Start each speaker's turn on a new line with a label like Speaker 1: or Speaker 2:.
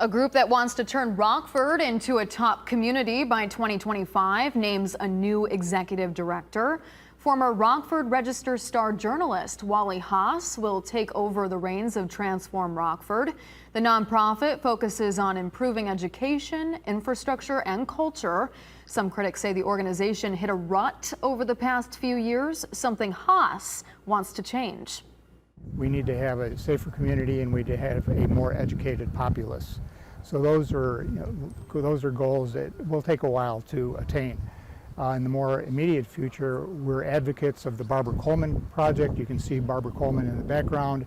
Speaker 1: A group that wants to turn Rockford into a top community by 2025 names a new executive director. Former Rockford Register star journalist Wally Haas will take over the reins of Transform Rockford. The nonprofit focuses on improving education, infrastructure, and culture. Some critics say the organization hit a rut over the past few years, something Haas wants to change.
Speaker 2: We need to have a safer community, and we need to have a more educated populace. So those are goals that will take a while to attain. In the more immediate future, we're advocates of the Barbara Coleman project. You can see Barbara Coleman in the background.